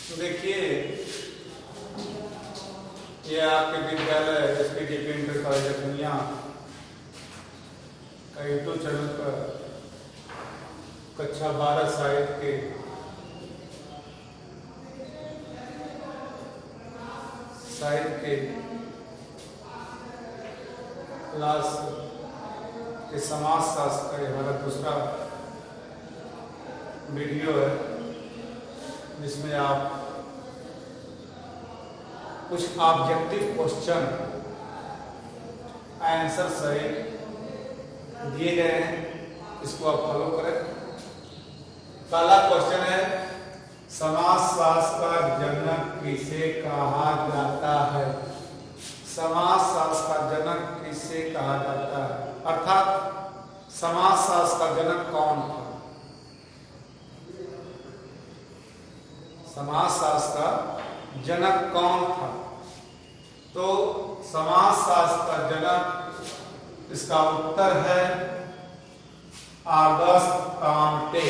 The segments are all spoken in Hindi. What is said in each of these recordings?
तो देखिए, ये आपके विद्यालय एसपीटीपी इंटर कॉलेज पूर्णिया का यूट्यूब चैनल पर कक्षा 12 साहित्य के क्लास के समाज शास्त्र का हमारा दूसरा वीडियो है, जिसमें आप कुछ ऑब्जेक्टिव क्वेश्चन आंसर सही दिए गए हैं, इसको आप फॉलो करें। पहला क्वेश्चन है, समाज शास्त्र का जनक किसे कहा जाता है? समाज शास्त्र का जनक किसे कहा जाता है, अर्थात समाज शास्त्र का जनक कौन था? समाज शास्त्र का जनक कौन था? तो समाज शास्त्र का जनक, इसका उत्तर है ऑगस्ट कॉम्टे।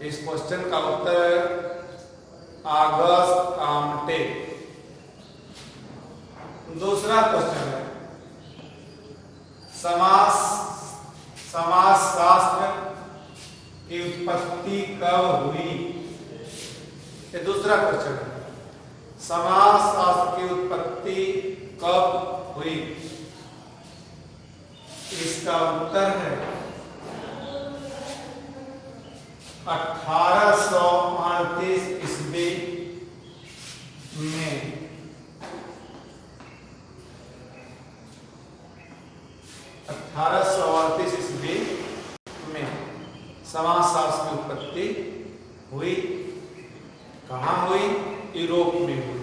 इस क्वेश्चन का उत्तर है ऑगस्ट कॉम्टे। दूसरा क्वेश्चन है, समाज शास्त्र की उत्पत्ति कब हुई? ये दूसरा क्वेश्चन है, समाज शास्त्र की उत्पत्ति कब हुई? इसका उत्तर है 1838 ईस्वी में। 1838 ईस्वी में समाज शास्त्र की उत्पत्ति हुई। कहाँ हुई? यूरोप में हुई,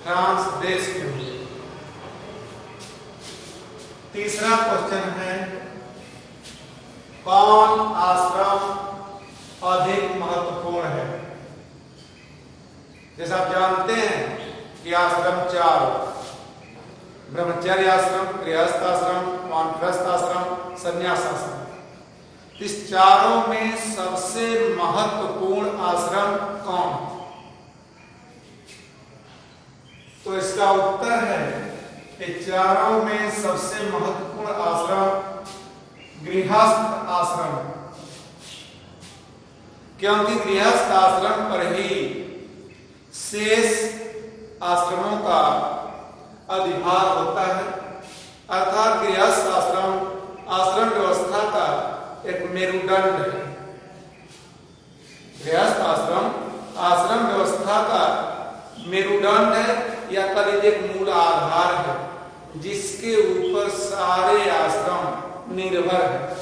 फ्रांस देश में हुई। तीसरा क्वेश्चन है, कौन आश्रम अधिक महत्वपूर्ण है? जैसा आप जानते हैं कि आश्रम 4, ब्रह्मचर्य आश्रम, गृहस्थ आश्रम, वानप्रस्थ आश्रम, संन्यास आश्रम। इस चारों में सबसे महत्वपूर्ण आश्रम कौन? तो इसका उत्तर है कि चारों में सबसे महत्वपूर्ण आश्रम गृहस्थ आश्रम, क्योंकि गृहस्थ आश्रम पर ही शेष आश्रमों का अधिभार होता है। अर्थात गृहस्थ आश्रम आश्रम व्यवस्था का एक मेरुदंड है। गृहस्थ आश्रम आश्रम व्यवस्था का मेरुदंड है, या करीब एक मूल आधार है, जिसके ऊपर सारे आश्रम निर्भर है।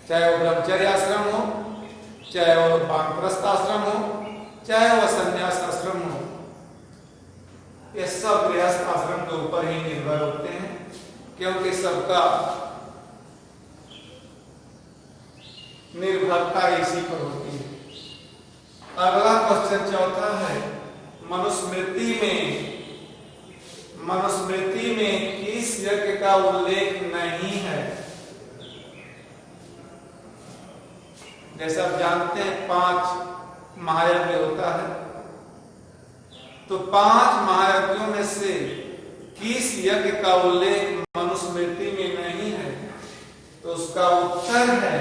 चाहे वो ब्रह्मचर्य आश्रम हो, चाहे वो वानप्रस्थ आश्रम हो, चाहे वो संन्यास आश्रम हो, ये सब गृहस्थ आश्रम के ऊपर ही निर्भर होते हैं, क्योंकि सबका निर्भरता इसी पर होती है। अगला क्वेश्चन चौथा है, मनुस्मृति में किस यज्ञ का उल्लेख नहीं है? जैसा आप जानते हैं 5 महायज्ञ होता है, तो 5 महायज्ञों में से किस यज्ञ का उल्लेख मनुस्मृति में नहीं है? तो उसका उत्तर है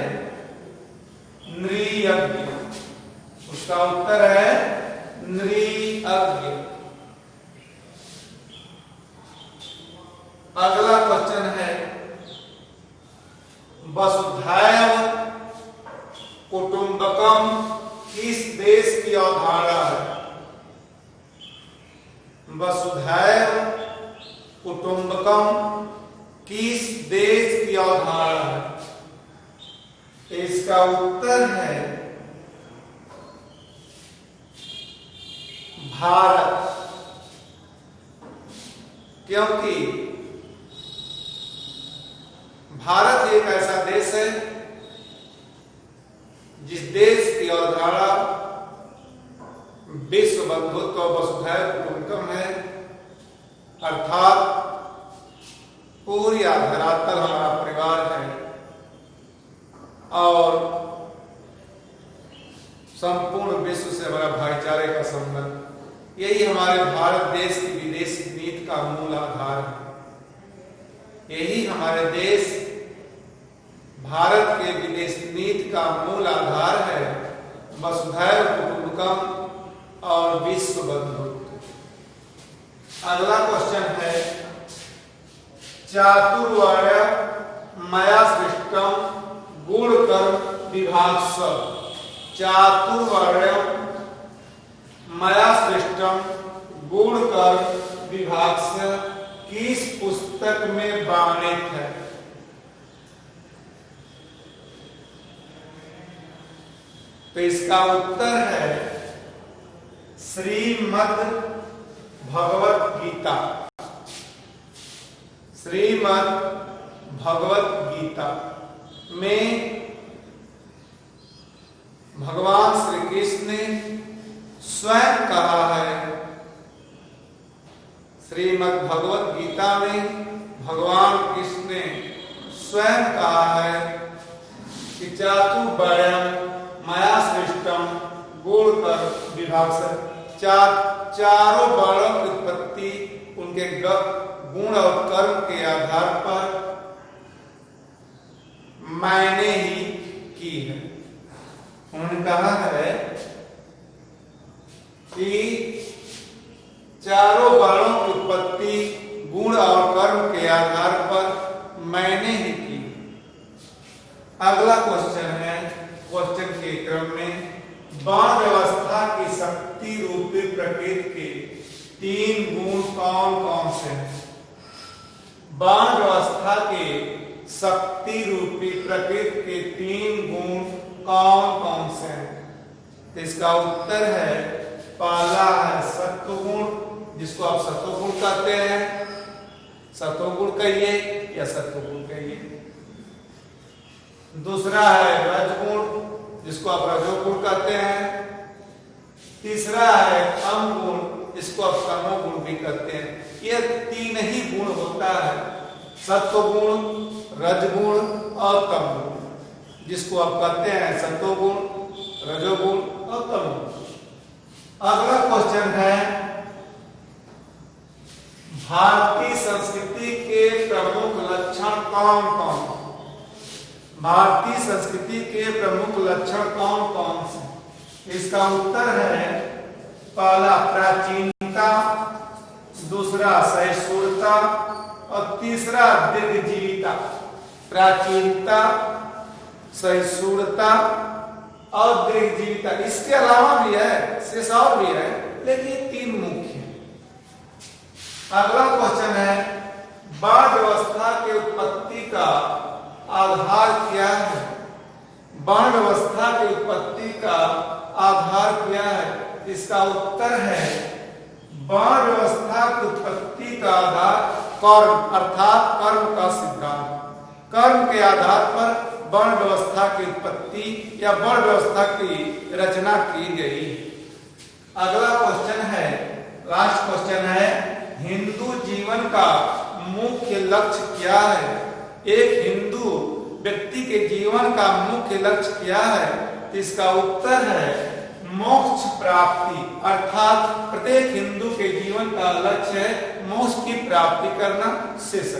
नृयज्ञ। उसका उत्तर है नृयज्ञ। अगला क्वेश्चन है, वसुधैव कुटुंबकम किस देश की अवधारणा है? वसुधैव कुटुंबकम किस देश की अवधारणा है? इसका उत्तर है भारत, क्योंकि भारत एक ऐसा देश है जिस देश की अवधारणा विश्व बंधुत्व वसुधैव कुटुंबकम है, अर्थात पूरी धरातल हमारा परिवार है और संपूर्ण विश्व से हमारा भाईचारे का संबंध, यही हमारे भारत देश की विदेश नीति का मूल आधार है। यही हमारे देश भारत के विदेश नीति का मूल आधार है, वसुधैव कुटुंबकम और विश्व बंधुत्व। अगला क्वेश्चन है, चातुर्वर्ण्य मया सृष्टम गुणकर्म विभागस्व। चातुर्वर्ण्य मया सृष्टम गुणकर्म विभागस्व किस पुस्तक में वर्णित है? तो इसका उत्तर है श्रीमद् भगवत गीता। श्रीमद् भगवत गीता में भगवान श्री कृष्ण ने स्वयं कहा है, श्रीमद् भगवत गीता में भगवान कृष्ण ने स्वयं कहा है कि चातुर्वर्ण्यम मया सृष्टम गुणकर्म विभागस्व। चारों वर्णों की उत्पत्ति उनके गुण और कर्म के आधार पर मैंने ही की है। उन्होंने कहा है कि चारों वर्णों की उत्पत्ति गुण और कर्म के आधार पर मैंने ही की। अगला क्वेश्चन है, क्वेश्चन के क्रम में, वर्ण व्यवस्था की शक्ति रूपी प्रकृति के 3 गुण कौन कौन से हैं? वर्ण व्यवस्था के शक्ति रूपी प्रकृति के 3 गुण कौन कौन से हैं? तो इसका उत्तर है, पहला है सत्वगुण, जिसको आप सत्वगुण कहते हैं, सत्वगुण कहिए या सत्वगुण कहिए। दूसरा है रजगुण, जिसको आप रजोगुण कहते हैं। तीसरा है तमगुण, जिसको आप तमोगुण भी कहते हैं। यह 3 ही गुण होता है, सत्वगुण, रजगुण और तमगुण, जिसको आप कहते हैं सत्वगुण, रजोगुण और तमोगुण। अगला क्वेश्चन है, भारतीय संस्कृति के प्रमुख लक्षण कौन कौन? भारतीय संस्कृति के प्रमुख लक्षण कौन कौन से? इसका उत्तर है, पहला प्राचीनता, दूसरा सहिष्णुता और तीसरा दीर्घजीविता। प्राचीनता, सहिष्णुता और दीर्घजीविता। इसके अलावा भी है, शेष और भी है, लेकिन 3 मुख्य है। अगला क्वेश्चन है, वर्ण व्यवस्था के उत्पत्ति का आधार क्या है? वर्ण व्यवस्था की उत्पत्ति का आधार क्या है? इसका उत्तर है, वर्ण व्यवस्था की उत्पत्ति का आधार कर्म, अर्थात कर्म का सिद्धांत। कर्म के आधार पर वर्ण व्यवस्था की उत्पत्ति या वर्ण व्यवस्था की रचना की गई। अगला क्वेश्चन है, लास्ट क्वेश्चन है, हिंदू जीवन का मुख्य लक्ष्य क्या है? एक हिंदू व्यक्ति के जीवन का मुख्य लक्ष्य क्या है? इसका उत्तर है मोक्ष प्राप्ति, अर्थात प्रत्येक हिंदू के जीवन का लक्ष्य है मोक्ष की प्राप्ति करना। शेष